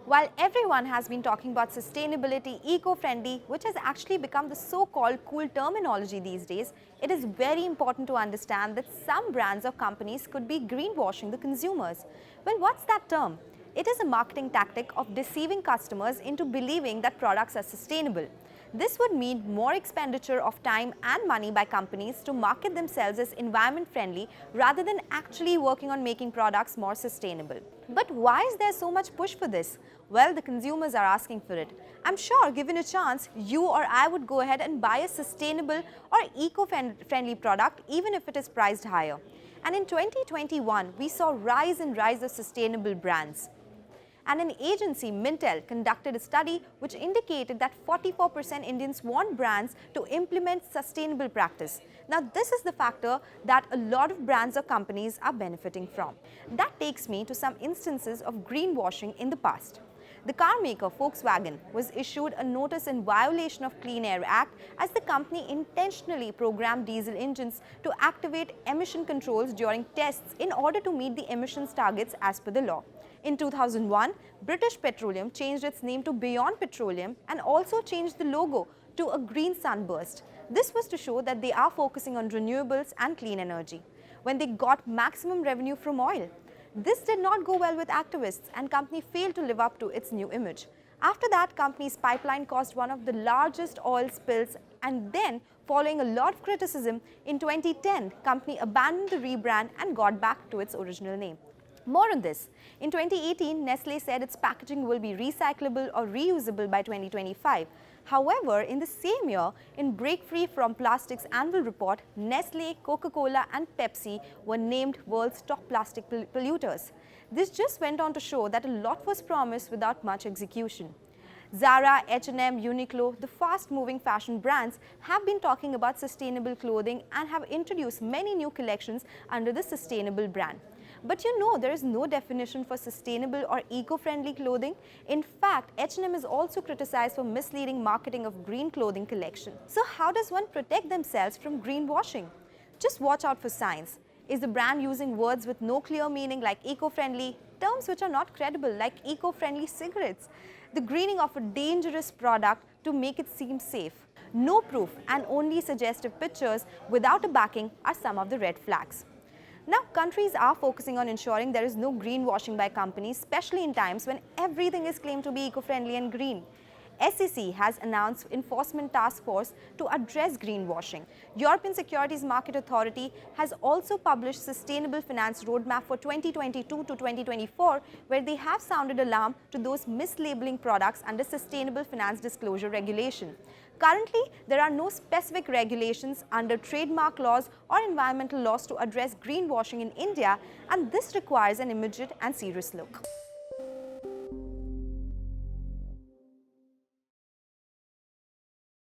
While everyone has been talking about sustainability, eco-friendly, which has actually become the so-called cool terminology these days, it is very important to understand that some brands or companies could be greenwashing the consumers. Well, what's that term? It is a marketing tactic of deceiving customers into believing that products are sustainable. This would mean more expenditure of time and money by companies to market themselves as environment-friendly rather than actually working on making products more sustainable. But why is there so much push for this? Well, the consumers are asking for it. I'm sure given a chance, you or I would go ahead and buy a sustainable or eco-friendly product even if it is priced higher. And in 2021, we saw rise of sustainable brands. And an agency, Mintel, conducted a study which indicated that 44% Indians want brands to implement sustainable practice. Now, this is the factor that a lot of brands or companies are benefiting from. That takes me to some instances of greenwashing in the past. The car maker Volkswagen was issued a notice in violation of Clean Air Act as the company intentionally programmed diesel engines to activate emission controls during tests in order to meet the emissions targets as per the law. In 2001, British Petroleum changed its name to Beyond Petroleum and also changed the logo to a green sunburst. This was to show that they are focusing on renewables and clean energy, when they got maximum revenue from oil. This did not go well with activists and company failed to live up to its new image. After that, company's pipeline caused one of the largest oil spills, and then, following a lot of criticism, in 2010, company abandoned the rebrand and got back to its original name. More on this. In 2018, Nestle said its packaging will be recyclable or reusable by 2025. However, in the same year, in Break Free from Plastic's annual report, Nestle, Coca-Cola and Pepsi were named world's top plastic polluters. This just went on to show that a lot was promised without much execution. Zara, H&M, Uniqlo, the fast-moving fashion brands have been talking about sustainable clothing and have introduced many new collections under the sustainable brand. But you know, there is no definition for sustainable or eco-friendly clothing. In fact, H&M is also criticized for misleading marketing of green clothing collection. So how does one protect themselves from greenwashing? Just watch out for signs. Is the brand using words with no clear meaning like eco-friendly, terms which are not credible like eco-friendly cigarettes, the greening of a dangerous product to make it seem safe? No proof and only suggestive pictures without a backing are some of the red flags. Now, countries are focusing on ensuring there is no greenwashing by companies, especially in times when everything is claimed to be eco-friendly and green. SEC has announced enforcement task force to address greenwashing. European Securities Market Authority has also published Sustainable Finance Roadmap for 2022 to 2024, where they have sounded alarm to those mislabeling products under Sustainable Finance Disclosure Regulation. Currently, there are no specific regulations under trademark laws or environmental laws to address greenwashing in India, and this requires an immediate and serious look.